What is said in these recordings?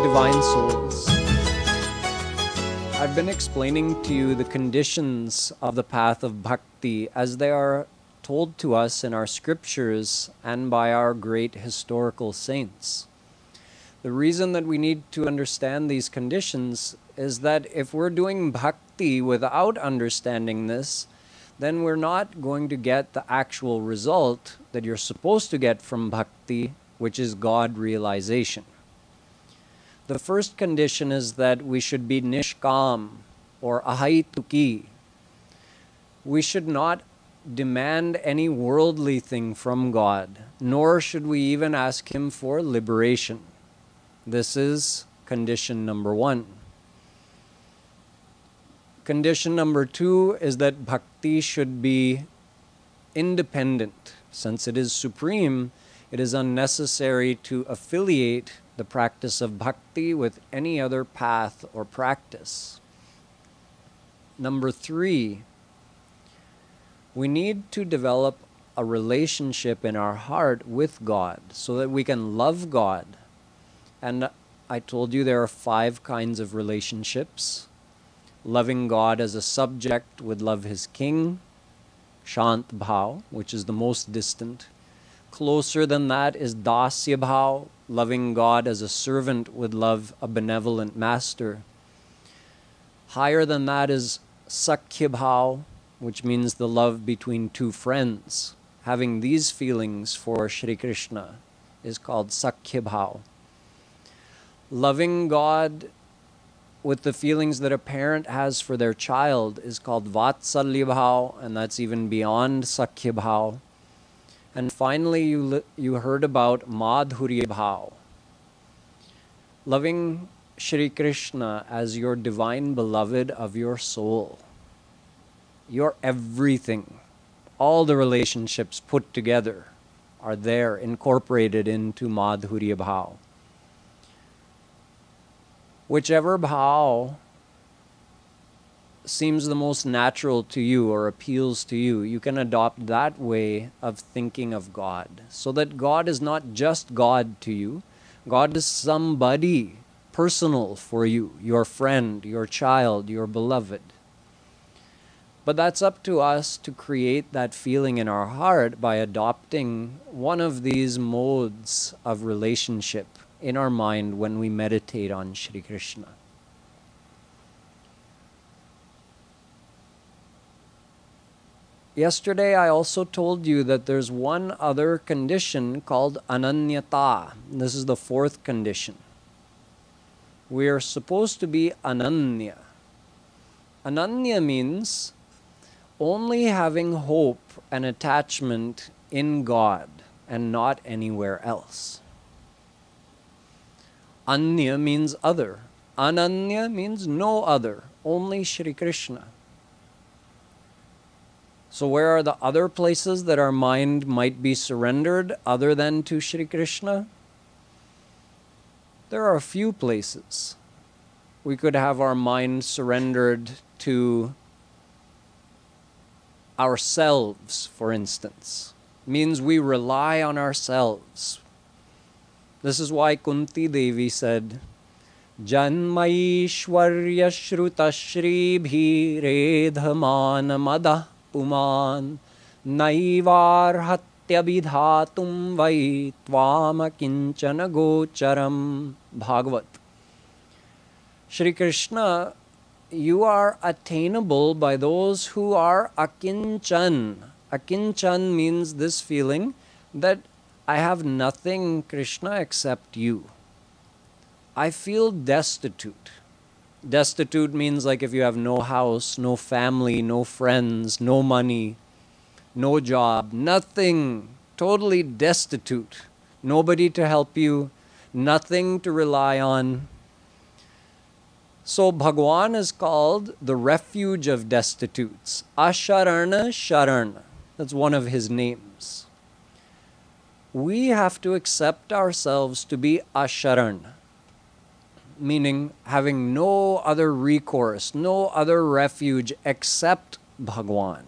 divine souls. I've been explaining to you the conditions of the path of bhakti as they are told to us in our scriptures and by our great historical saints. The reason that we need to understand these conditions is that if we're doing bhakti without understanding this, then we're not going to get the actual result that you're supposed to get from bhakti, which is God realization. The first condition is that we should be nishkam or ahaituki. We should not demand any worldly thing from God, nor should we even ask Him for liberation. This is condition number one. Condition number two is that bhakti should be independent. Since it is supreme, it is unnecessary to affiliate the practice of bhakti with any other path or practice. Number three, we need to develop a relationship in our heart with God so that we can love God. And I told you there are 5 kinds of relationships. Loving God as a subject would love His king, Shant Bhav, which is the most distant. Closer than that is Dasya Bhav, loving God as a servant would love a benevolent master. Higher than that is Sakhya Bhav, which means the love between two friends. Having these feelings for Shri Krishna is called Sakhya Bhav. Loving God with the feelings that a parent has for their child is called Vatsalya Bhav, and that's even beyond Sakhya Bhav. And finally, you heard about Madhurya Bhav. Loving Shri Krishna as your divine beloved of your soul. Your everything. All the relationships put together are there, incorporated into Madhurya Bhav. Whichever bhav seems the most natural to you or appeals to you, you can adopt that way of thinking of God. So that God is not just God to you. God is somebody personal for you, your friend, your child, your beloved. But that's up to us to create that feeling in our heart by adopting one of these modes of relationship in our mind when we meditate on Shri Krishna. Yesterday I also told you that there's one other condition called ananyata. This is the 4th condition. We are supposed to be ananya. Ananya means only having hope and attachment in God and not anywhere else. Anya means other. Ananya means no other, only Shri Krishna. So where are the other places that our mind might be surrendered other than to Shri Krishna? There are a few places. We could have our mind surrendered to ourselves, for instance. Means we rely on ourselves. This is why Kunti Devi said, Janmaishwarya shruta shri bhi redhamana madah puman naivar hatya vidhatum vai tvama kinchana gocharam. Bhagavat. Shri Krishna, you are attainable by those who are akinchan. Akinchan means this feeling that I have nothing, Krishna, except you. I feel destitute. Destitute means like if you have no house, no family, no friends, no money, no job, nothing, totally destitute. Nobody to help you, nothing to rely on. So Bhagwan is called the refuge of destitutes. Asharana Sharana. That's one of his names. We have to accept ourselves to be asharan, meaning having no other recourse, no other refuge except Bhagwan.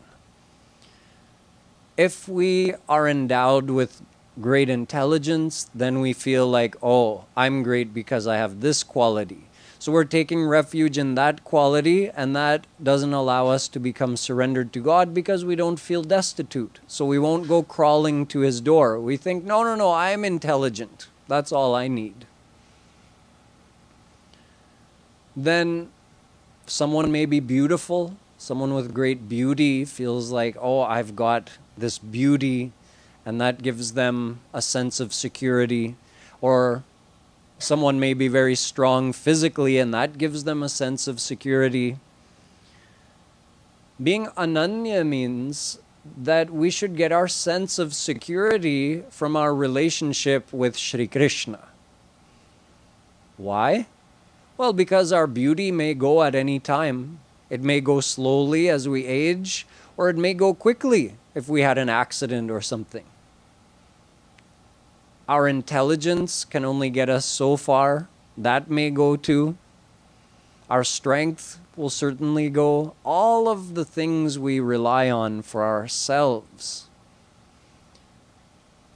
If we are endowed with great intelligence, then we feel like, oh, I'm great because I have this quality. So we're taking refuge in that quality, and that doesn't allow us to become surrendered to God because we don't feel destitute. So we won't go crawling to His door. We think, no, no, no, I am intelligent. That's all I need. Then someone may be beautiful. Someone with great beauty feels like, oh, I've got this beauty, and that gives them a sense of security. Or someone may be very strong physically, and that gives them a sense of security. Being ananya means that we should get our sense of security from our relationship with Shri Krishna. Why? Well, because our beauty may go at any time. It may go slowly as we age, or it may go quickly if we had an accident or something. Our intelligence can only get us so far. That may go too. Our strength will certainly go. All of the things we rely on for ourselves,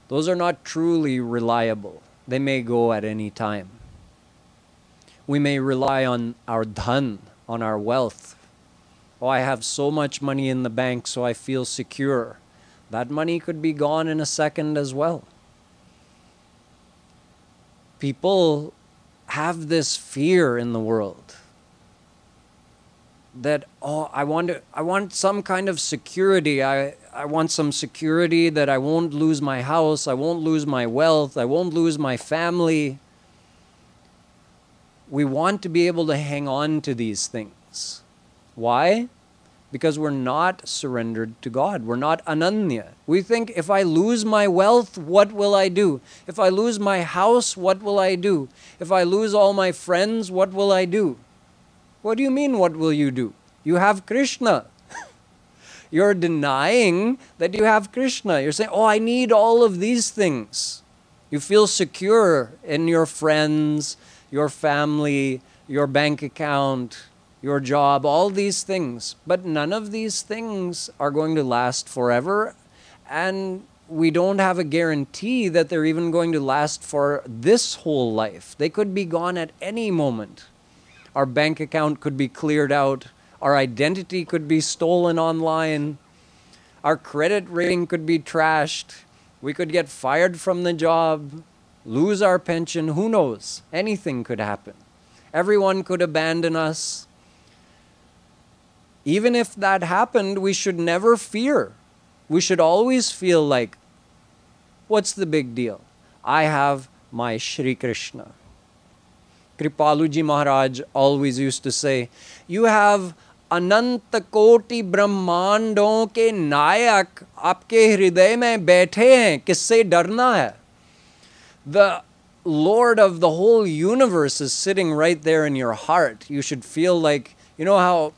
those are not truly reliable. They may go at any time. We may rely on our dhan, on our wealth. Oh, I have so much money in the bank, so I feel secure. That money could be gone in a second as well. People have this fear in the world that, oh, I want some kind of security. I want some security that I won't lose my house, I won't lose my wealth, I won't lose my family. We want to be able to hang on to these things. Why? Because we're not surrendered to God. We're not ananya. We think, if I lose my wealth, what will I do? If I lose my house, what will I do? If I lose all my friends, what will I do? What do you mean, what will you do? You have Krishna. You're denying that you have Krishna. You're saying, oh, I need all of these things. You feel secure in your friends, your family, your bank account, your job, all these things. But none of these things are going to last forever, and we don't have a guarantee that they're even going to last for this whole life. They could be gone at any moment. Our bank account could be cleared out. Our identity could be stolen online. Our credit rating could be trashed. We could get fired from the job, lose our pension. Who knows? Anything could happen. Everyone could abandon us. Even if that happened, we should never fear. We should always feel like, what's the big deal? I have my Shri Krishna. Kripaluji Maharaj always used to say, you have अनंत कोटि ब्रह्मांडों के नायक आपके हृदय में बैठे हैं, किससे डरना है? The Lord of the whole universe is sitting right there in your heart. You should feel like, you know how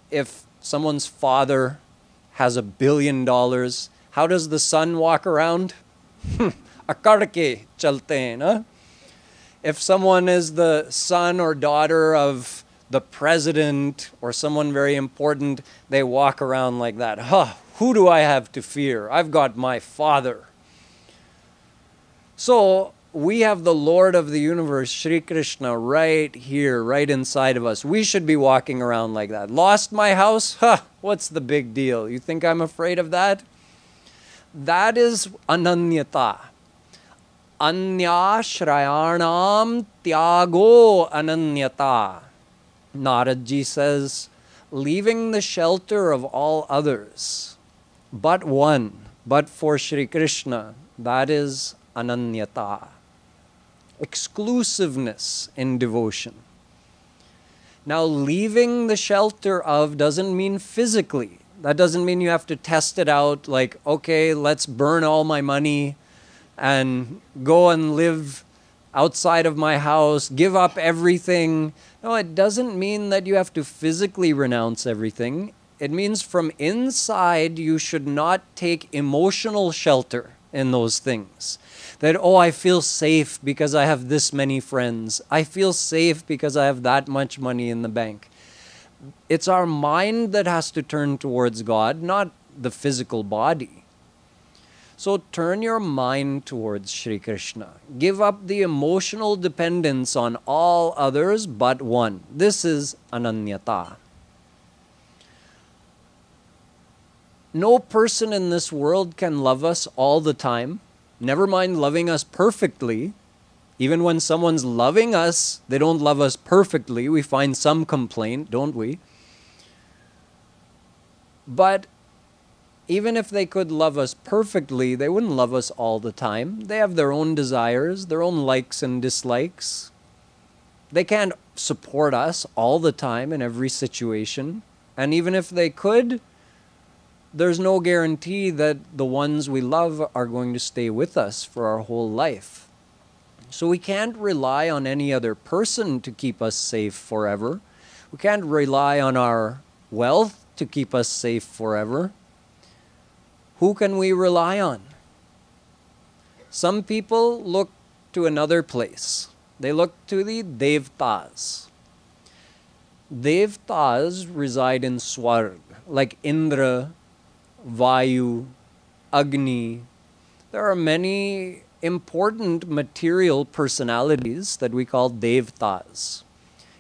if someone's father has $1 billion, how does the son walk around? Akar ke chalte hain, na? If someone is the son or daughter of the president or someone very important, they walk around like that. Who do I have to fear? I've got my father. So we have the Lord of the universe, Shri Krishna, right here, right inside of us. We should be walking around like that. Lost my house? What's the big deal? You think I'm afraid of that? That is ananyata. Anyashrayanam tyago ananyata. Naradji says, leaving the shelter of all others, but one, but for Shri Krishna, that is ananyata. Exclusiveness in devotion. Now, leaving the shelter of doesn't mean physically. That doesn't mean you have to test it out like, okay, let's burn all my money and go and live outside of my house, give up everything. No, it doesn't mean that you have to physically renounce everything. It means from inside you should not take emotional shelter in those things. That, oh, I feel safe because I have this many friends. I feel safe because I have that much money in the bank. It's our mind that has to turn towards God, not the physical body. So turn your mind towards Shri Krishna. Give up the emotional dependence on all others but one. This is ananyata. No person in this world can love us all the time. Never mind loving us perfectly. Even when someone's loving us, they don't love us perfectly. We find some complaint, don't we? But even if they could love us perfectly, they wouldn't love us all the time. They have their own desires, their own likes and dislikes. They can't support us all the time in every situation. And even if they could, there's no guarantee that the ones we love are going to stay with us for our whole life. So we can't rely on any other person to keep us safe forever. We can't rely on our wealth to keep us safe forever. Who can we rely on? Some people look to another place. They look to the Devtas. Devtas reside in Swarg, like Indra, Vayu, Agni. There are many important material personalities that we call Devtas.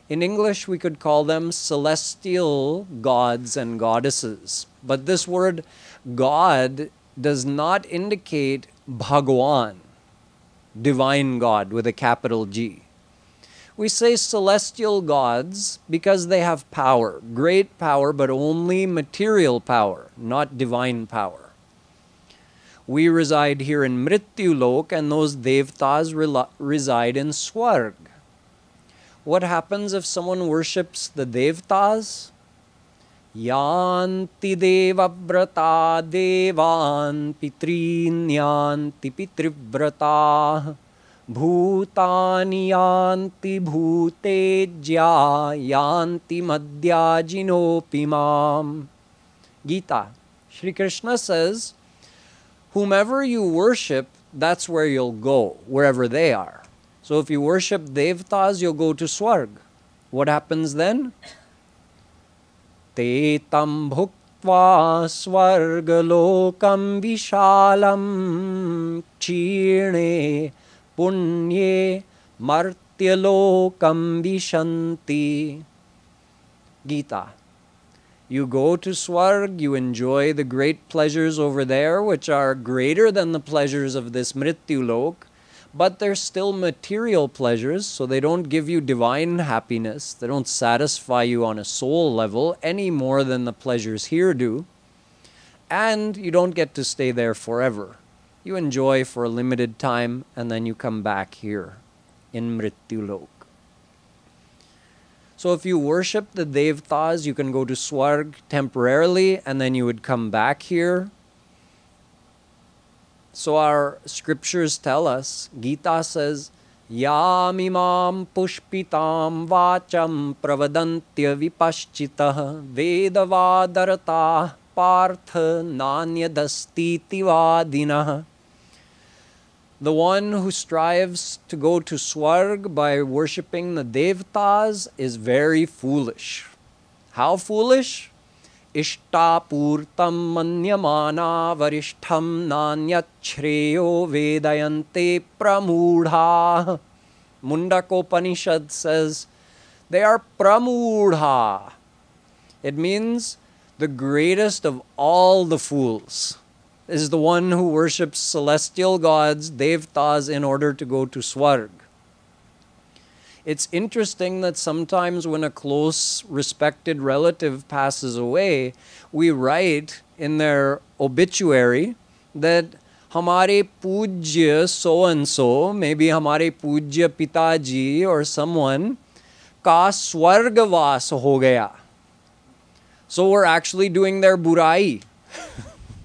In English, we could call them celestial gods and goddesses. But this word God does not indicate Bhagwan, divine God with a capital G. We say celestial gods because they have power, great power, but only material power, not divine power. We reside here in Mrityulok, and those Devtas reside in Swarg. What happens if someone worships the Devtas? Yanti devavrata devan pitrin yanti pitrivrata bhutani yanti bhutejya yanti madhyajinopimam. Gita. Shri Krishna says, whomever you worship, that's where you'll go, wherever they are. So if you worship Devtas, you'll go to Swarg. What happens then? Te tam bhuktva swargalokam vishalam chirne punye martyalokam vishanti. Gita. You go to Swarg, you enjoy the great pleasures over there, which are greater than the pleasures of this Mrityulok, but they're still material pleasures, so they don't give you divine happiness. They don't satisfy you on a soul level any more than the pleasures here do. And you don't get to stay there forever. You enjoy for a limited time, and then you come back here in Mrityulok. So if you worship the Devtas, you can go to Swarg temporarily, and then you would come back here. So our scriptures tell us, Gita says, Yamimam pushpitam vacham pravadantya vipaschitah vedavadarata partha nanyadastiti vadinah. The one who strives to go to Swarg by worshipping the Devtas is very foolish. How foolish? Ishtapurtam manyamana varishtham nanyat shreyo vedayante pramudha. Mundakopanishad says, they are pramudha. It means the greatest of all the fools is the one who worships celestial gods, Devtas, in order to go to Swarg. It's interesting that sometimes when a close, respected relative passes away, we write in their obituary that Hamare Pujya so-and-so, maybe Hamare Pujya Pitaji or someone, ka Swargavas ho gaya. So we're actually doing their burai.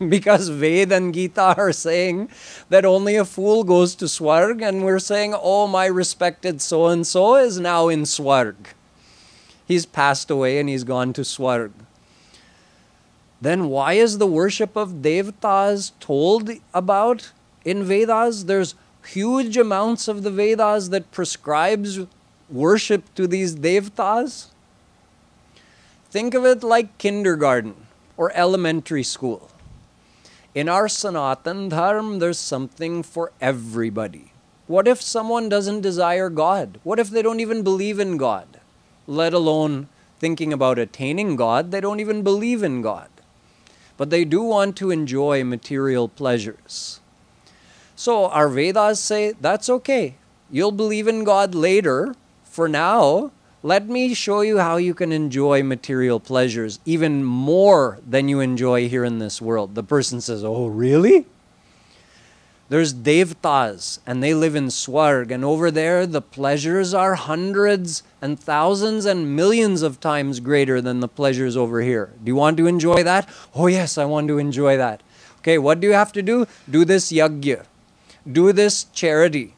Because Ved and Gita are saying that only a fool goes to Swarg, and we're saying, oh, my respected so-and-so is now in Swarg. He's passed away and he's gone to Swarg. Then why is the worship of Devtas told about in Vedas? There's huge amounts of the Vedas that prescribes worship to these Devtas. Think of it like kindergarten or elementary school. In our Sanatan Dharma, there's something for everybody. What if someone doesn't desire God? What if they don't even believe in God? Let alone thinking about attaining God, they don't even believe in God. But they do want to enjoy material pleasures. So our Vedas say, that's okay. You'll believe in God later. For now, let me show you how you can enjoy material pleasures even more than you enjoy here in this world. The person says, oh, really? There's devtas, and they live in Swarg, and over there the pleasures are hundreds and thousands and millions of times greater than the pleasures over here. Do you want to enjoy that? Oh yes, I want to enjoy that. Okay, what do you have to do? Do this yagya. Do this charity.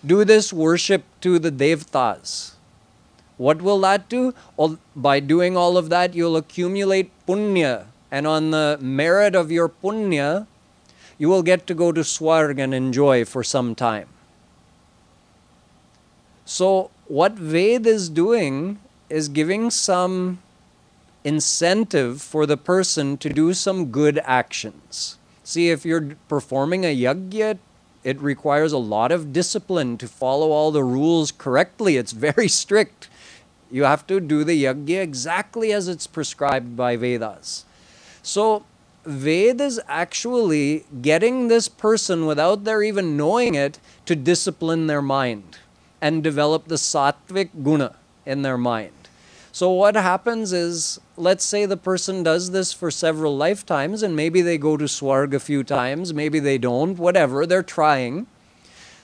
Do this worship to the devtas. What will that do? By doing all of that, you'll accumulate punya, and on the merit of your punya, you will get to go to Swarg and enjoy for some time. So what Ved is doing is giving some incentive for the person to do some good actions. See, if you're performing a yagya, it requires a lot of discipline to follow all the rules correctly. It's very strict. You have to do the yagya exactly as it's prescribed by Vedas. So Ved is actually getting this person, without their even knowing it, to discipline their mind and develop the sattvic guna in their mind. So what happens is, let's say the person does this for several lifetimes, and maybe they go to Swarg a few times, maybe they don't, whatever, they're trying.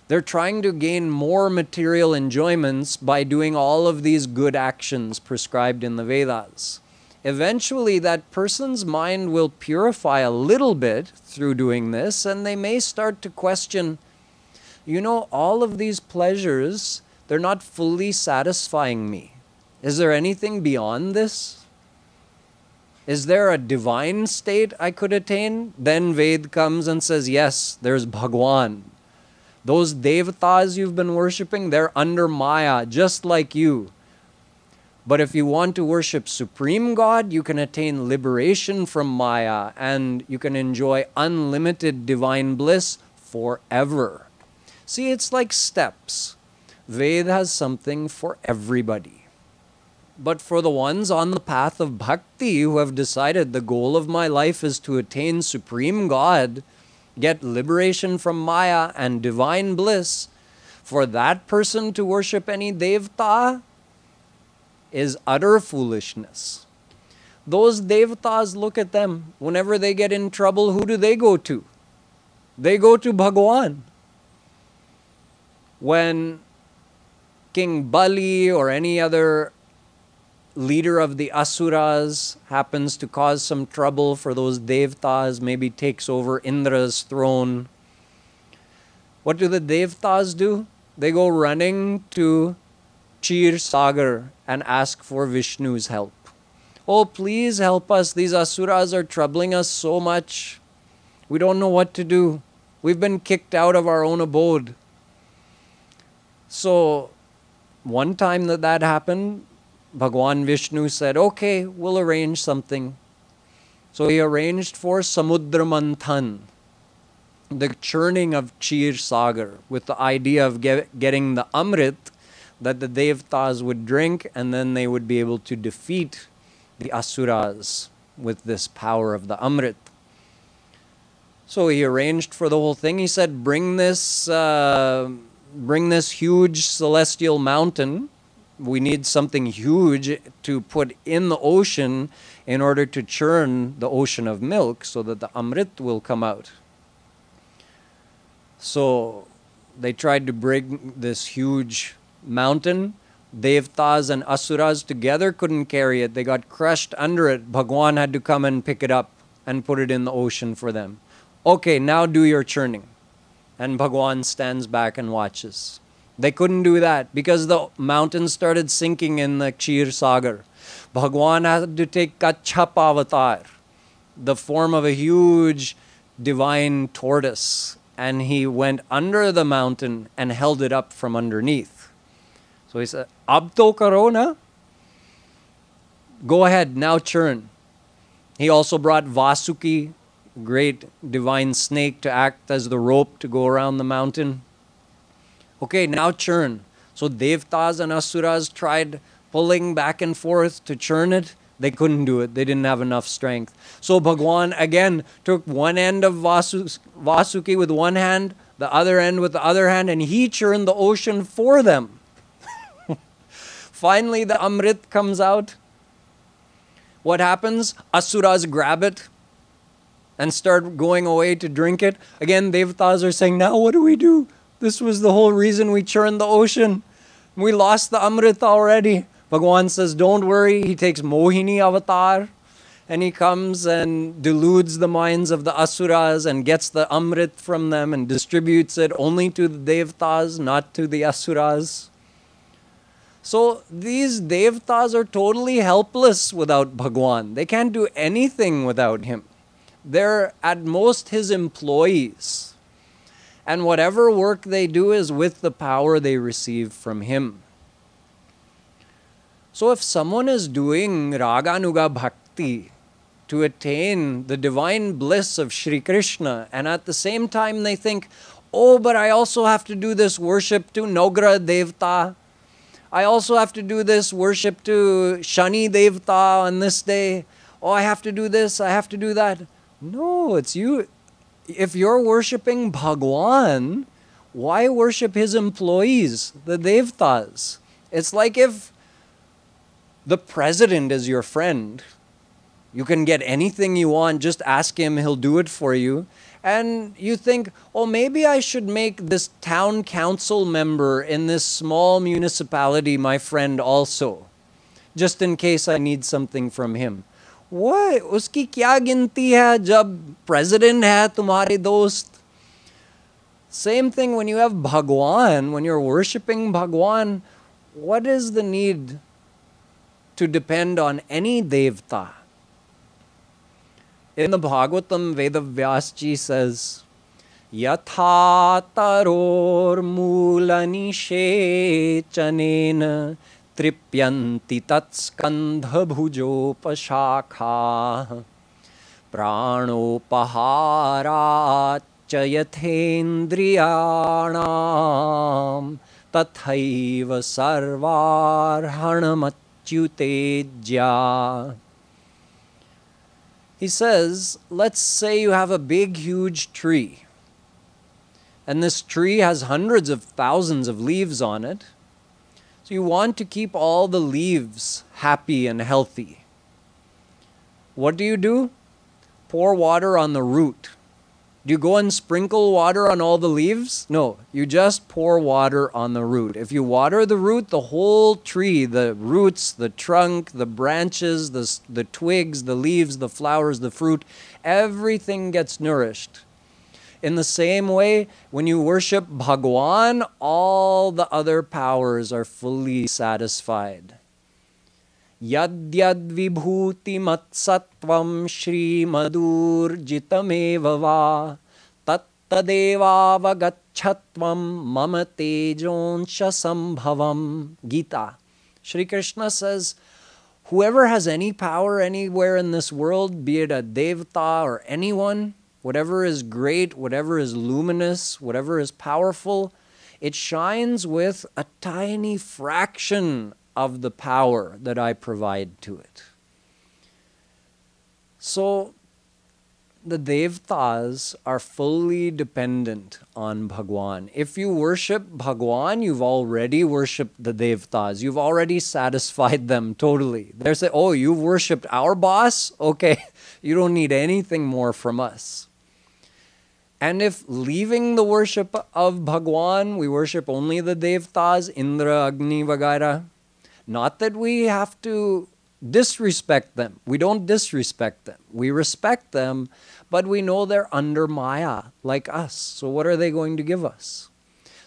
They're trying to gain more material enjoyments by doing all of these good actions prescribed in the Vedas. Eventually, that person's mind will purify a little bit through doing this, and they may start to question, you know, all of these pleasures, they're not fully satisfying me. Is there anything beyond this? Is there a divine state I could attain? Then Ved comes and says, yes, there's Bhagwan. Those devatas you've been worshipping, they're under Maya, just like you. But if you want to worship Supreme God, you can attain liberation from Maya, and you can enjoy unlimited divine bliss forever. See, it's like steps. Ved has something for everybody. But for the ones on the path of bhakti who have decided the goal of my life is to attain Supreme God, get liberation from Maya and divine bliss, for that person to worship any devta is utter foolishness. Those devatas, look at them. Whenever they get in trouble, who do they go to? They go to Bhagwan. When King Bali or any other leader of the Asuras happens to cause some trouble for those devatas, maybe takes over Indra's throne, what do the devatas do? They go running to Kshir Sagar and ask for Vishnu's help. Oh, please help us. These Asuras are troubling us so much. We don't know what to do. We've been kicked out of our own abode. So, one time that happened, Bhagwan Vishnu said, okay, we'll arrange something. So he arranged for Samudra Manthan, the churning of Kshir Sagar, with the idea of getting the Amrit that the Devatas would drink, and then they would be able to defeat the Asuras with this power of the Amrit. So he arranged for the whole thing. He said, bring this huge celestial mountain. We need something huge to put in the ocean in order to churn the ocean of milk so that the Amrit will come out. So they tried to bring this huge mountain. Devtas and Asuras together couldn't carry it. They got crushed under it. Bhagwan had to come and pick it up and put it in the ocean for them. Okay, now do your churning. And Bhagwan stands back and watches. They couldn't do that because the mountain started sinking in the Kshir Sagar. Bhagwan had to take Kachap avatar, the form of a huge divine tortoise, and he went under the mountain and held it up from underneath. So he said, Ab to karo na? Go ahead, now churn. He also brought Vasuki, great divine snake to act as the rope to go around the mountain. Okay, now churn. So Devtas and Asuras tried pulling back and forth to churn it. They couldn't do it. They didn't have enough strength. So Bhagwan again took one end of Vasuki with one hand, the other end with the other hand, and he churned the ocean for them. Finally, the Amrit comes out. What happens? Asuras grab it and start going away to drink it. Again, Devtas are saying, now what do we do? This was the whole reason we churned the ocean. We lost the Amrit already. Bhagwan says, don't worry. He takes Mohini avatar and he comes and deludes the minds of the Asuras and gets the Amrit from them and distributes it only to the Devtas, not to the Asuras. So these Devtas are totally helpless without Bhagwan. They can't do anything without him. They're at most his employees. And whatever work they do is with the power they receive from him. So if someone is doing raganuga bhakti to attain the divine bliss of Shri Krishna, and at the same time they think, oh, but I also have to do this worship to Nogra Devta. I also have to do this worship to Shani Devta on this day. Oh, I have to do this, I have to do that. No, it's you. If you're worshipping Bhagwan, why worship his employees, the Devtas? It's like if the president is your friend. You can get anything you want, just ask him, he'll do it for you. And you think, oh, maybe I should make this town council member in this small municipality my friend also, just in case I need something from him. What? Uski kya ginti hai jab president hai tumhare dost? Same thing when you have Bhagwan, when you're worshipping Bhagwan, what is the need to depend on any Devta? In the Bhagavatam, Vedavyasji says, Yatha taror mulani chanena tripyanti tatskandha bhujopashakha pranopahara yathendriyanam tathaiva sarvarhanamachyutejya. He says, let's say you have a big, huge tree. And this tree has hundreds of thousands of leaves on it. So you want to keep all the leaves happy and healthy. What do? Pour water on the root. Do you go and sprinkle water on all the leaves? No, you just pour water on the root. If you water the root, the whole tree, the roots, the trunk, the branches, the twigs, the leaves, the flowers, the fruit, everything gets nourished. In the same way, when you worship Bhagwan, all the other powers are fully satisfied. Yad yad vibhuti matsattvam shri madur jitameva va tat tadeva vagachatvam mama tejonsha sambhavam. Gita. Shri Krishna says, whoever has any power anywhere in this world, be it a devta or anyone, whatever is great, whatever is luminous, whatever is powerful, it shines with a tiny fraction of the power that I provide to it. So the Devtas are fully dependent on Bhagwan. If you worship Bhagwan, you've already worshipped the Devtas. You've already satisfied them totally. They're saying, oh, you've worshipped our boss? Okay, you don't need anything more from us. And if leaving the worship of Bhagwan, we worship only the Devtas, Indra, Agni, Vagaira, not that we have to disrespect them. We don't disrespect them. We respect them, but we know they're under Maya, like us. So what are they going to give us?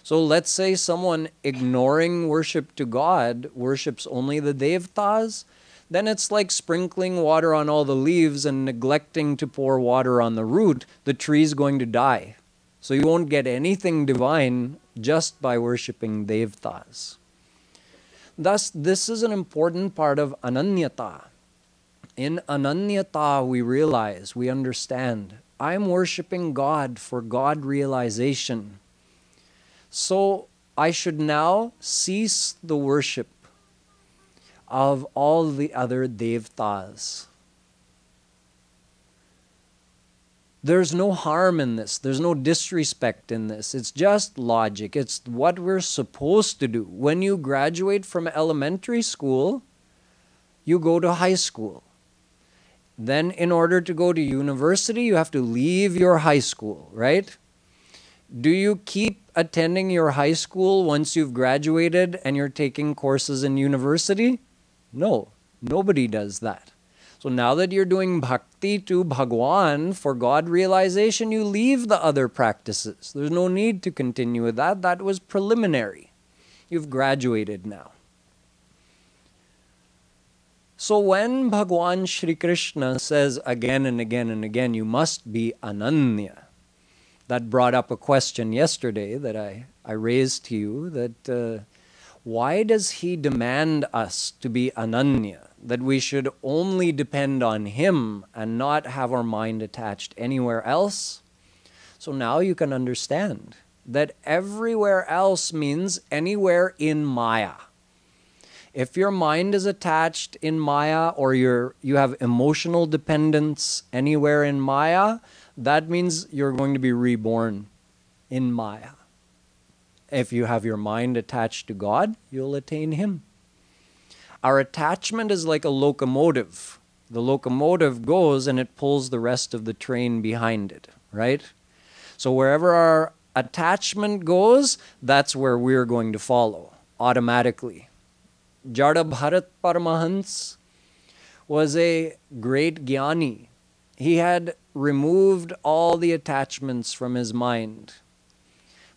So let's say someone ignoring worship to God worships only the Devtas, then it's like sprinkling water on all the leaves and neglecting to pour water on the root. The tree's going to die. So you won't get anything divine just by worshipping Devtas. Thus, this is an important part of Ananyata. In Ananyata, we realize, we understand I'm worshipping God for God realization. So I should now cease the worship of all the other devtas. There's no harm in this. There's no disrespect in this. It's just logic. It's what we're supposed to do. When you graduate from elementary school, you go to high school. Then in order to go to university, you have to leave your high school, right? Do you keep attending your high school once you've graduated and you're taking courses in university? No, nobody does that. So now that you're doing bhakti to Bhagwan for God realization, you leave the other practices. There's no need to continue with that. That was preliminary. You've graduated now. So when Bhagwan Shri Krishna says again and again and again, you must be Ananya, that brought up a question yesterday that I raised to you, that why does he demand us to be Ananya, that we should only depend on him and not have our mind attached anywhere else? So now you can understand that everywhere else means anywhere in Maya. If your mind is attached in Maya, or you have emotional dependence anywhere in Maya, that means you're going to be reborn in Maya. If you have your mind attached to God, you'll attain him. Our attachment is like a locomotive. The locomotive goes and it pulls the rest of the train behind it, right? So wherever our attachment goes, that's where we're going to follow automatically. Jada Bharat Paramahans was a great jnani. He had removed all the attachments from his mind.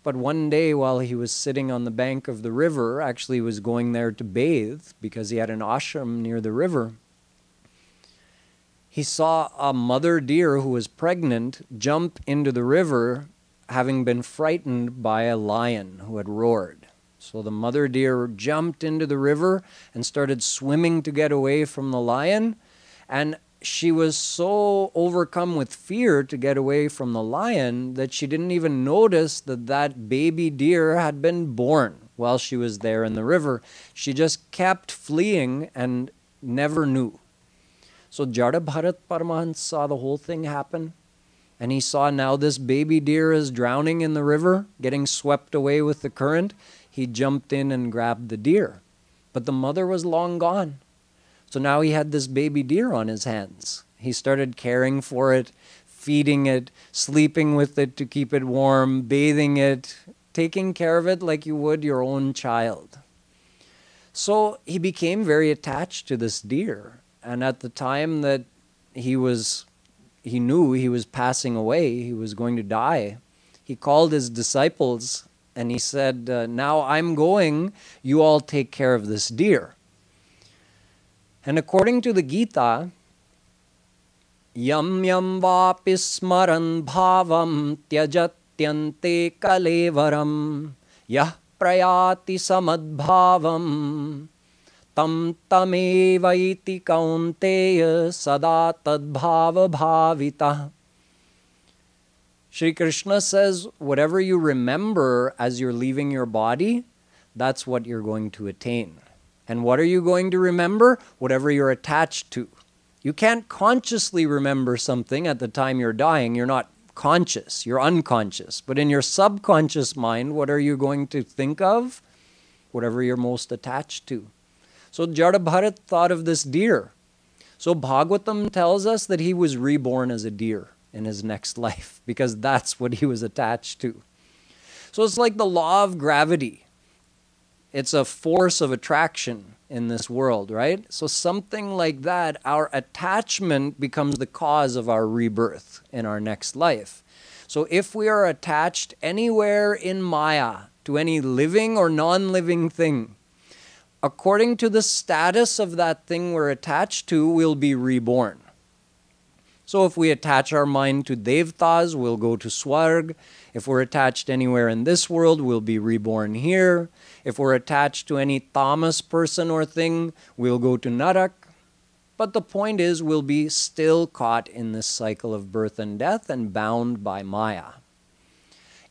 But one day while he was sitting on the bank of the river, actually he was going there to bathe because he had an ashram near the river, he saw a mother deer who was pregnant jump into the river, having been frightened by a lion who had roared. So the mother deer jumped into the river and started swimming to get away from the lion, and she was so overcome with fear to get away from the lion that she didn't even notice that that baby deer had been born while she was there in the river. She just kept fleeing and never knew. So Jada Bharat Paramahans saw the whole thing happen, and he saw now this baby deer is drowning in the river, getting swept away with the current. He jumped in and grabbed the deer, but the mother was long gone. So now he had this baby deer on his hands. He started caring for it, feeding it, sleeping with it to keep it warm, bathing it, taking care of it like you would your own child. So he became very attached to this deer. And at the time that he knew he was passing away, he was going to die, he called his disciples and he said, now I'm going, you all take care of this deer. And according to the Gita, yam yam vapi smaran bhavam tyajatyante kalevaram yah prayati samadbhavam tam tamevaiti kaunteya sada tadbhava bhavita. Shri Krishna says, whatever you remember as you're leaving your body, that's what you're going to attain. And what are you going to remember? Whatever you're attached to. You can't consciously remember something at the time you're dying. You're not conscious, you're unconscious. But in your subconscious mind, what are you going to think of? Whatever you're most attached to. So Jada Bharat thought of this deer. So Bhagavatam tells us that he was reborn as a deer in his next life, because that's what he was attached to. So it's like the law of gravity. It's a force of attraction in this world, right? So something like that, our attachment becomes the cause of our rebirth in our next life. So if we are attached anywhere in Maya to any living or non-living thing, according to the status of that thing we're attached to, we'll be reborn. So if we attach our mind to devtas, we'll go to Swarg. If we're attached anywhere in this world, we'll be reborn here. If we're attached to any tamas person or thing, we'll go to Narak. But the point is, we'll be still caught in this cycle of birth and death and bound by Maya.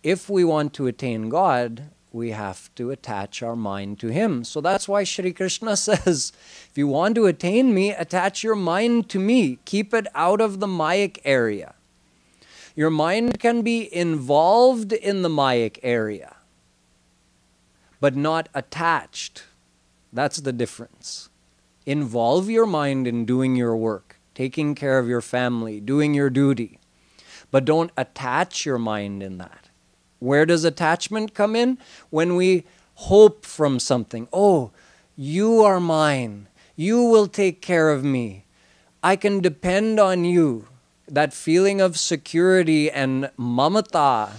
If we want to attain God, we have to attach our mind to Him. So that's why Shri Krishna says, if you want to attain me, attach your mind to me. Keep it out of the Mayic area. Your mind can be involved in the Mayic area, but not attached. That's the difference. Involve your mind in doing your work, taking care of your family, doing your duty, but don't attach your mind in that. Where does attachment come in? When we hope from something. Oh, you are mine. You will take care of me. I can depend on you. That feeling of security and mamata,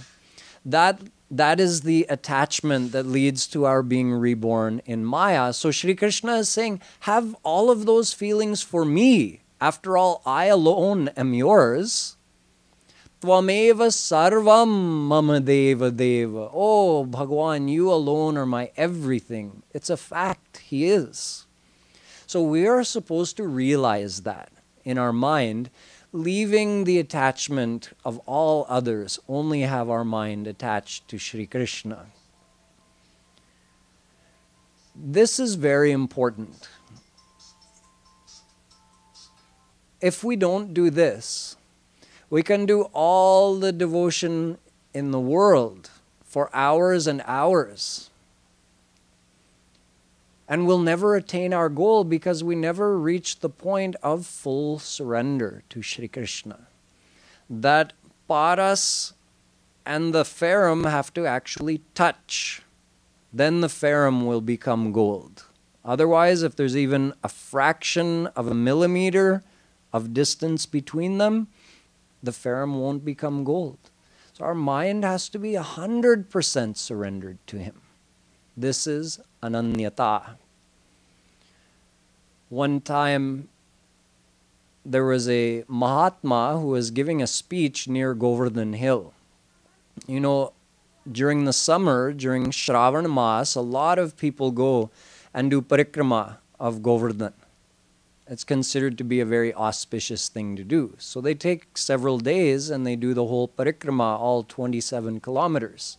that is the attachment that leads to our being reborn in Maya. So Shri Krishna is saying, have all of those feelings for me. After all, I alone am yours. Tvameva sarvam mama deva deva. Oh, Bhagwan, you alone are my everything. It's a fact, He is. So we are supposed to realize that in our mind, leaving the attachment of all others, only have our mind attached to Shri Krishna. This is very important. If we don't do this, we can do all the devotion in the world for hours and hours, and we'll never attain our goal because we never reach the point of full surrender to Shri Krishna. That paras and the pharum have to actually touch. Then the pharum will become gold. Otherwise, if there's even a fraction of a millimeter of distance between them, the pharum won't become gold. So our mind has to be 100% surrendered to Him. This is ananyata. One time, there was a Mahatma who was giving a speech near Govardhan Hill. You know, during the summer, during Shravan Mas, a lot of people go and do parikrama of Govardhan. It's considered to be a very auspicious thing to do. So they take several days and they do the whole parikrama, all 27 kilometers.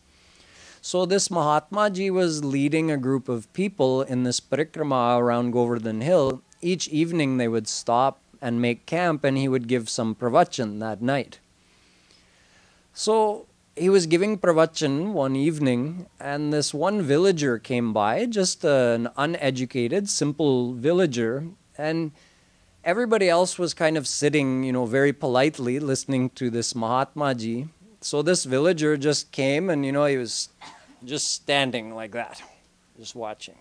So this Mahatma Ji was leading a group of people in this parikrama around Govardhan Hill. Each evening they would stop and make camp, and he would give some pravachan that night. So he was giving pravachan one evening, and this one villager came by, just an uneducated, simple villager, and everybody else was kind of sitting, you know, very politely listening to this Mahatma Ji. So this villager just came and, you know, he was just standing like that, just watching.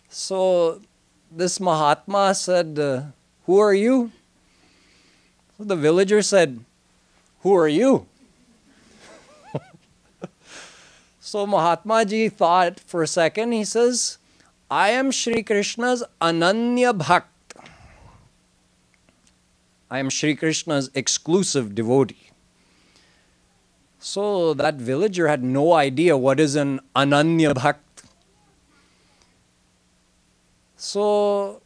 So this Mahatma said, who are you? So the villager said, who are you? So Mahatma Ji thought for a second. He says, I am Shri Krishna's Ananya Bhakt. I am Shri Krishna's exclusive devotee. So that villager had no idea what is an Ananya Bhakt. So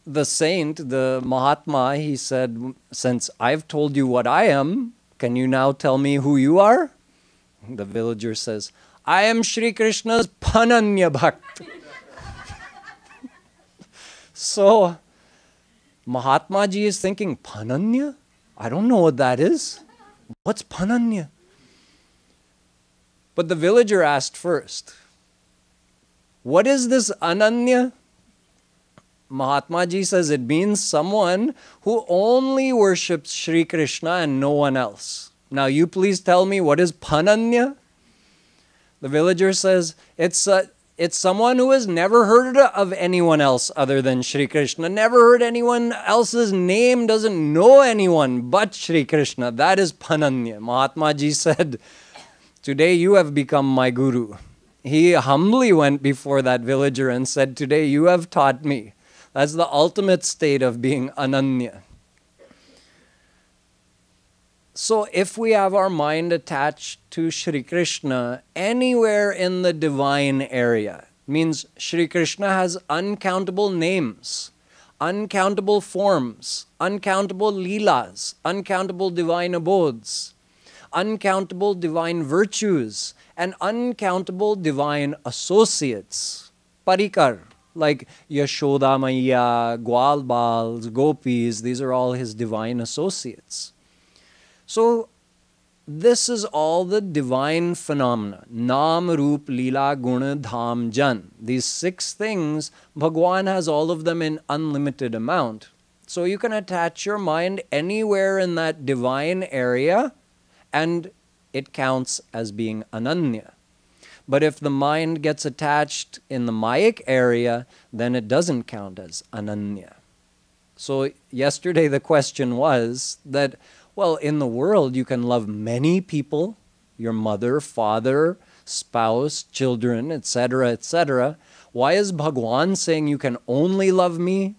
the saint, the Mahatma, he said, since I've told you what I am, can you now tell me who you are? The villager says, I am Shri Krishna's Pananya Bhakt. So Mahatma Ji is thinking, Pananya? I don't know what that is. What's Pananya? But the villager asked first, what is this Ananya? Mahatma Ji says it means someone who only worships Shri Krishna and no one else. Now you please tell me, what is Pananya? The villager says it's someone who has never heard of anyone else other than Shri Krishna, never heard anyone else's name, doesn't know anyone but Shri Krishna. That is Pananya. Mahatma Ji said, today you have become my guru. He humbly went before that villager and said, today you have taught me. That's the ultimate state of being Ananya. So if we have our mind attached to Shri Krishna anywhere in the divine area, means Shri Krishna has uncountable names, uncountable forms, uncountable leelas, uncountable divine abodes, uncountable divine virtues, and uncountable divine associates. Parikar, like Yashoda Maiya, Gwal Bals, Gopis, these are all his divine associates. So this is all the divine phenomena. Nam, Roop, Leela, Guna, Dham, Jan. These 6 things, Bhagwan has all of them in unlimited amount. So you can attach your mind anywhere in that divine area and it counts as being Ananya. But if the mind gets attached in the Mayic area, then it doesn't count as Ananya. So yesterday the question was that, well, in the world you can love many people, your mother, father, spouse, children, etc., etc. Why is Bhagwan saying you can only love me?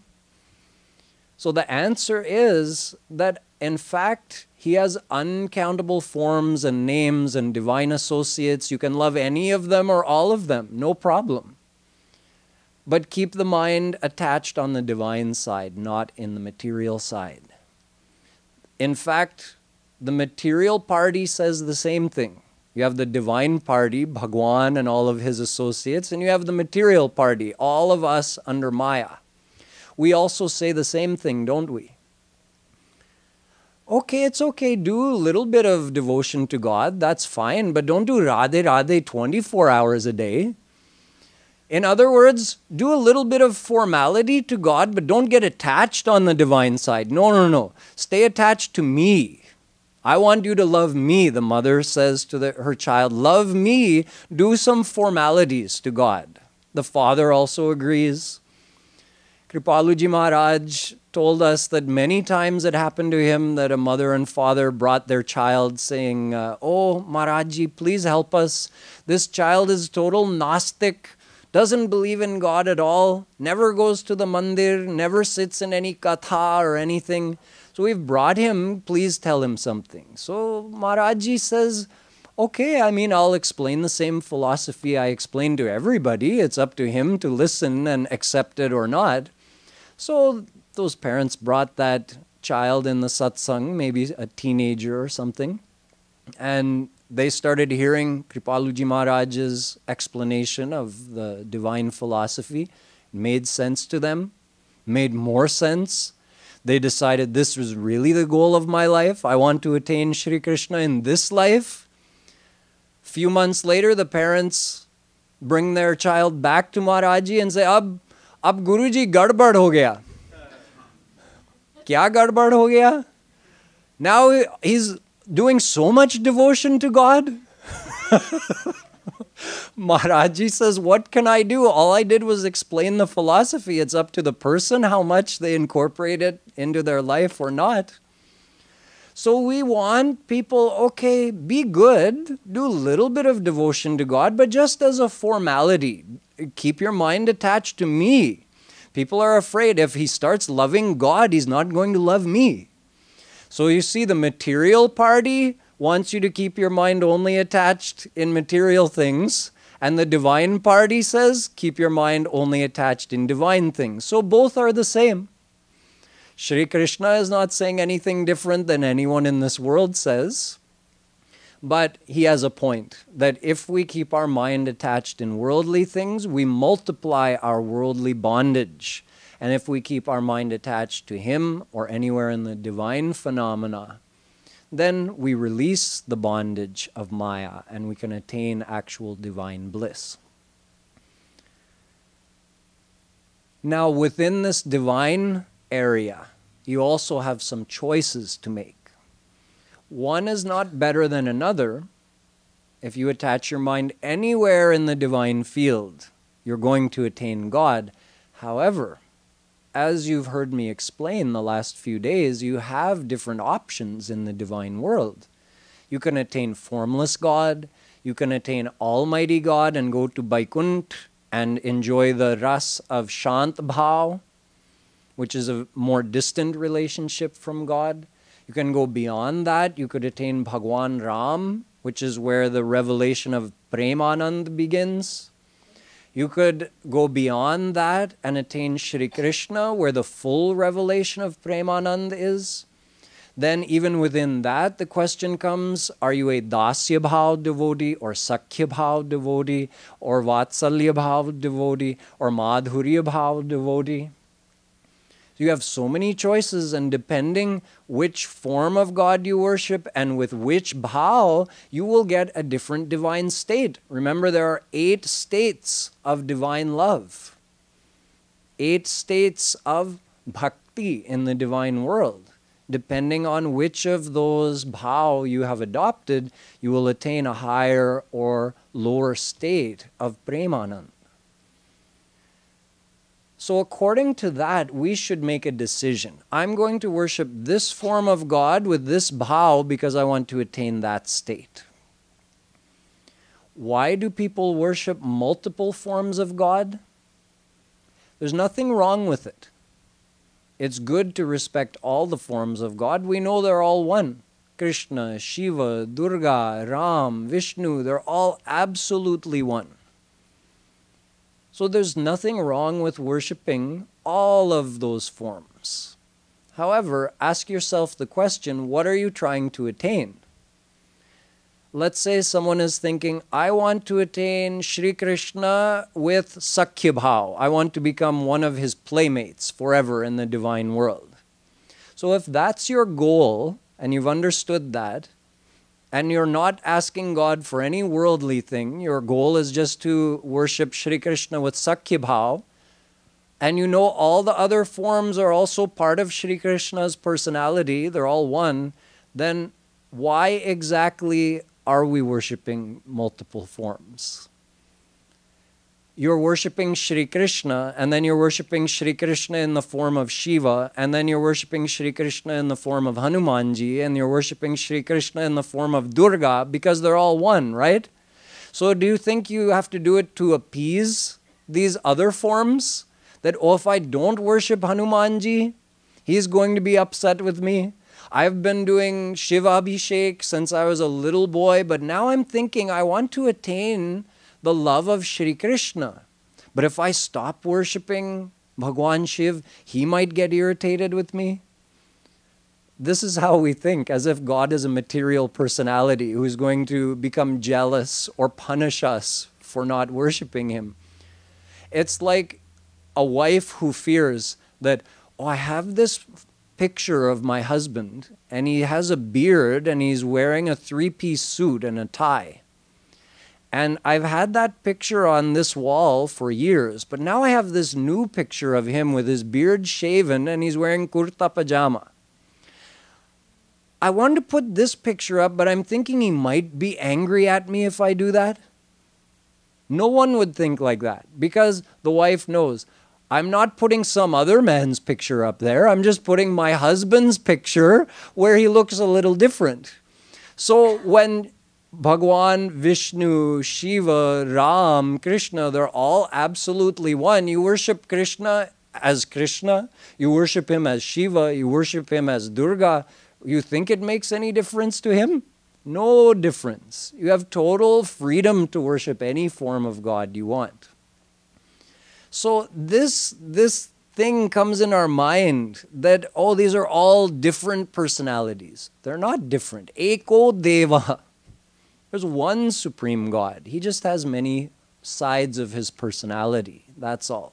So the answer is that, in fact, he has uncountable forms and names and divine associates. You can love any of them or all of them, no problem. But keep the mind attached on the divine side, not in the material side. In fact, the material party says the same thing. You have the divine party, Bhagwan and all of his associates, and you have the material party, all of us under Maya. We also say the same thing, don't we? Okay, it's okay, do a little bit of devotion to God, that's fine, but don't do Radhe Radhe 24 hours a day. In other words, do a little bit of formality to God, but don't get attached on the divine side. No, no, no. Stay attached to me. I want you to love me, the mother says to her child. Love me. Do some formalities to God. The father also agrees. Kripaluji Maharaj told us that many times it happened to him that a mother and father brought their child saying, oh, Maharajji, please help us. This child is total Gnostic. Doesn't believe in God at all, never goes to the mandir, never sits in any katha or anything. So we've brought him, please tell him something. So Maharajji says, okay, I'll explain the same philosophy I explain to everybody. It's up to him to listen and accept it or not. So those parents brought that child in the satsang, maybe a teenager or something, and they started hearing Kripaluji Maharaj's explanation of the divine philosophy. It made sense to them, made more sense. They decided this was really the goal of my life. I want to attain Shri Krishna in this life. Few months later, the parents bring their child back to Maharajji and say, Ab Guruji gadbad ho gaya. Kya gadbad ho gaya? Now he's doing so much devotion to God. Maharajji says, what can I do? All I did was explain the philosophy. It's up to the person how much they incorporate it into their life or not. So we want people, okay, be good, do a little bit of devotion to God, but just as a formality. Keep your mind attached to me. People are afraid if he starts loving God, he's not going to love me. So you see, the material party wants you to keep your mind only attached in material things, and the divine party says, keep your mind only attached in divine things. So both are the same. Shri Krishna is not saying anything different than anyone in this world says, but he has a point, that if we keep our mind attached in worldly things, we multiply our worldly bondage. And if we keep our mind attached to him or anywhere in the divine phenomena, then we release the bondage of Maya and we can attain actual divine bliss. Now, within this divine area, you also have some choices to make. One is not better than another. If you attach your mind anywhere in the divine field, you're going to attain God. However, as you've heard me explain the last few days, you have different options in the divine world. You can attain formless God, you can attain Almighty God and go to Vaikunt and enjoy the ras of Shant Bhav, which is a more distant relationship from God. You can go beyond that. You could attain Bhagwan Ram, which is where the revelation of Premanand begins. You could go beyond that and attain Shri Krishna, where the full revelation of Premanand is. Then even within that, the question comes, are you a Dasya Bhav devotee, or Sakhya Bhav devotee, or Vatsalya Bhav devotee, or Madhurya Bhav devotee? You have so many choices, and depending which form of God you worship and with which bhav, you will get a different divine state. Remember, there are 8 states of divine love, 8 states of bhakti in the divine world. Depending on which of those bhav you have adopted, you will attain a higher or lower state of premanand. So according to that, we should make a decision. I'm going to worship this form of God with this bhav because I want to attain that state. Why do people worship multiple forms of God? There's nothing wrong with it. It's good to respect all the forms of God. We know they're all one. Krishna, Shiva, Durga, Ram, Vishnu, they're all absolutely one. So there's nothing wrong with worshipping all of those forms. However, ask yourself the question, what are you trying to attain? Let's say someone is thinking, I want to attain Shri Krishna with Sakhya Bhav. I want to become one of his playmates forever in the divine world. So if that's your goal, and you've understood that, and you're not asking God for any worldly thing, your goal is just to worship Shri Krishna with Sakhya Bhav, and you know all the other forms are also part of Shri Krishna's personality, they're all one, then why exactly are we worshipping multiple forms? You're worshipping Shri Krishna, and then you're worshipping Shri Krishna in the form of Shiva, and then you're worshipping Shri Krishna in the form of Hanumanji, and you're worshipping Shri Krishna in the form of Durga, because they're all one, right? So do you think you have to do it to appease these other forms? That, oh, if I don't worship Hanumanji, he's going to be upset with me. I've been doing Shiva Abhishek since I was a little boy, but now I'm thinking I want to attain the love of Shri Krishna. But if I stop worshipping Bhagwan Shiv, he might get irritated with me. This is how we think, as if God is a material personality who's going to become jealous or punish us for not worshipping him. It's like a wife who fears that, oh, I have this picture of my husband, and he has a beard, and he's wearing a 3-piece suit and a tie. And I've had that picture on this wall for years, but now I have this new picture of him with his beard shaven and he's wearing kurta pajama. I want to put this picture up, but I'm thinking he might be angry at me if I do that. No one would think like that, because the wife knows, I'm not putting some other man's picture up there, I'm just putting my husband's picture where he looks a little different. So when Bhagwan, Vishnu, Shiva, Ram, Krishna, they're all absolutely one. You worship Krishna as Krishna, you worship him as Shiva, you worship him as Durga. You think it makes any difference to him? No difference. You have total freedom to worship any form of God you want. So this thing comes in our mind that, oh, these are all different personalities. They're not different. Eko Deva. There's one Supreme God. He just has many sides of his personality. That's all.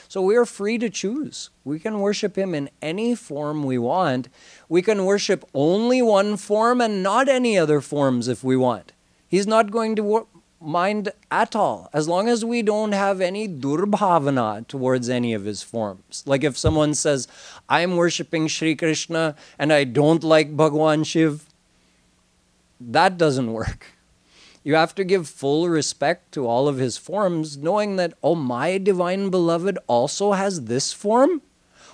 So we are free to choose. We can worship him in any form we want. We can worship only one form and not any other forms if we want. He's not going to mind at all, as long as we don't have any durbhavana towards any of his forms. Like if someone says, I'm worshipping Shri Krishna and I don't like Bhagwan Shiv, that doesn't work. You have to give full respect to all of his forms, knowing that, oh, my divine beloved also has this form?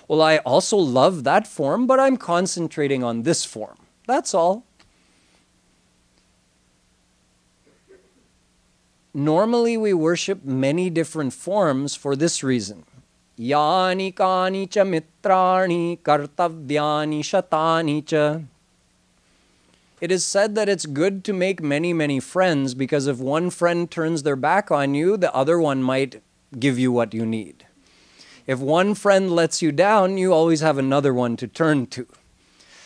Well, I also love that form, but I'm concentrating on this form. That's all. Normally, we worship many different forms for this reason. Yani kani cha mitrani kartavyani shatani cha. It is said that it's good to make many, many friends, because if one friend turns their back on you, the other one might give you what you need. If one friend lets you down, you always have another one to turn to.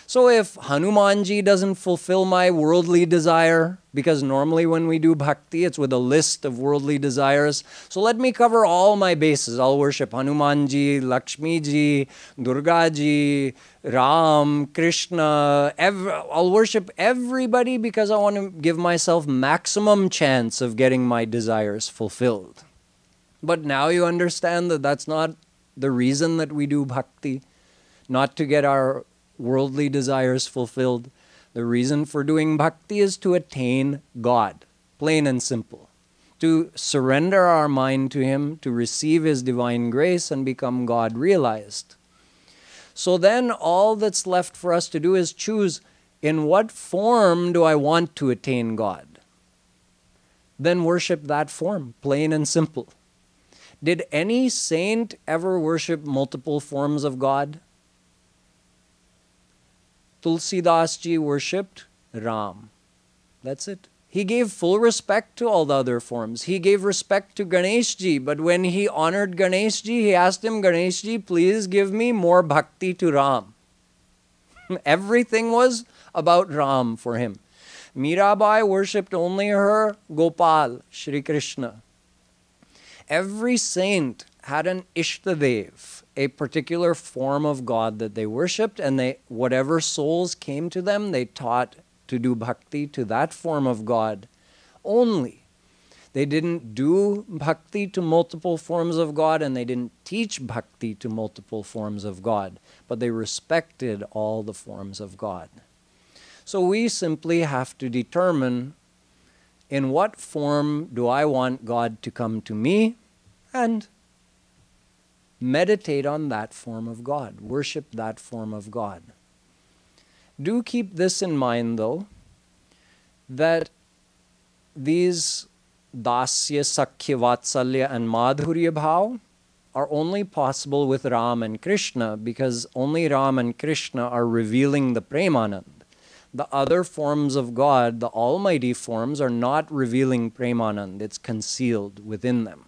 So if Hanumanji doesn't fulfill my worldly desire, because normally when we do bhakti, it's with a list of worldly desires. So let me cover all my bases. I'll worship Hanumanji, Lakshmiji, Durgaji, Ram, Krishna. I'll worship everybody because I want to give myself maximum chance of getting my desires fulfilled. But now you understand that that's not the reason that we do bhakti, not to get our worldly desires fulfilled. The reason for doing bhakti is to attain God, plain and simple. To surrender our mind to Him, to receive His divine grace and become God realized. So then all that's left for us to do is choose, in what form do I want to attain God? Then worship that form, plain and simple. Did any saint ever worship multiple forms of God? Tulsidas ji worshipped Ram. That's it. He gave full respect to all the other forms. He gave respect to Ganesh ji, but when he honored Ganesh ji, he asked him, Ganesh ji, please give me more bhakti to Ram. Everything was about Ram for him. Mirabai worshipped only her Gopal, Shri Krishna. Every saint had an Ishtadev, a particular form of God that they worshipped, and whatever souls came to them, they taught to do bhakti to that form of God only. They didn't do bhakti to multiple forms of God, and they didn't teach bhakti to multiple forms of God, but they respected all the forms of God. So we simply have to determine, in what form do I want God to come to me, and meditate on that form of God, worship that form of God. Do keep this in mind, though, that these dasya, sakhya, vatsalya and madhurya bhav are only possible with Ram and Krishna, because only Ram and Krishna are revealing the Premanand. The other forms of God, the almighty forms, are not revealing Premanand. It's concealed within them.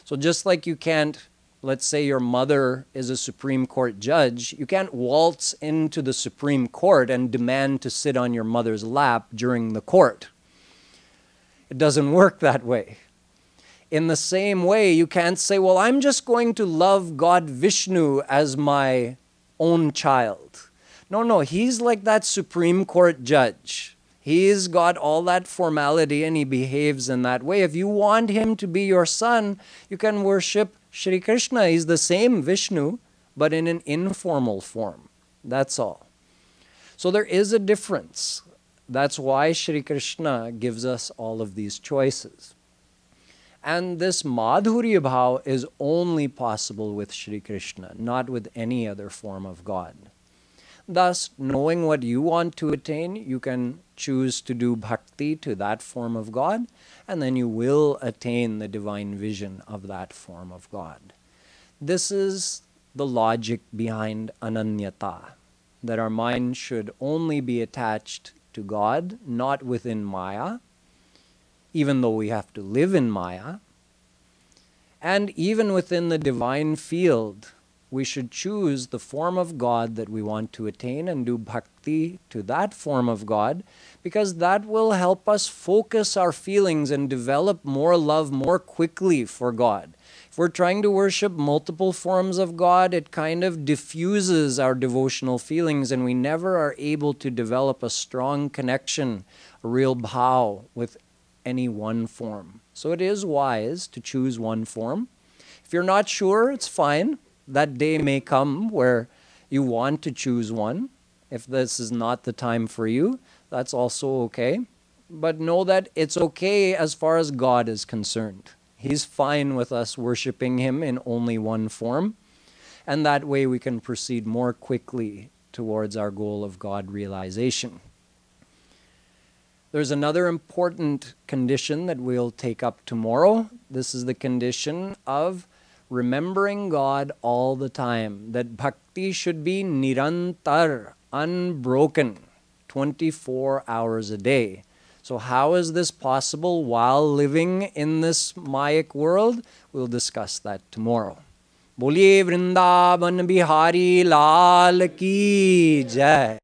So just like you can't, let's say your mother is a Supreme Court judge, you can't waltz into the Supreme Court and demand to sit on your mother's lap during the court. It doesn't work that way. In the same way, you can't say, well, I'm just going to love God Vishnu as my own child. No, he's like that Supreme Court judge. He's got all that formality and he behaves in that way. If you want him to be your son, you can worship Shri Krishna. He's the same Vishnu, but in an informal form. That's all. So there is a difference. That's why Shri Krishna gives us all of these choices. And this Madhurya Bhav is only possible with Shri Krishna, not with any other form of God. Thus, knowing what you want to attain, you can choose to do bhakti to that form of God, and then you will attain the divine vision of that form of God. This is the logic behind ananyata, that our mind should only be attached to God, not within Maya, even though we have to live in Maya. And even within the divine field, we should choose the form of God that we want to attain and do bhakti to that form of God, because that will help us focus our feelings and develop more love more quickly for God. If we're trying to worship multiple forms of God, it kind of diffuses our devotional feelings and we never are able to develop a strong connection, a real bhav with any one form. So it is wise to choose one form. If you're not sure, it's fine. That day may come where you want to choose one. If this is not the time for you, that's also okay. But know that it's okay as far as God is concerned. He's fine with us worshiping Him in only one form. And that way we can proceed more quickly towards our goal of God realization. There's another important condition that we'll take up tomorrow. This is the condition of remembering God all the time, that bhakti should be nirantar, unbroken, 24 hours a day. So how is this possible while living in this Mayic world? We'll discuss that tomorrow. Boliye Vrindavan Bihari Lal Ki Jai.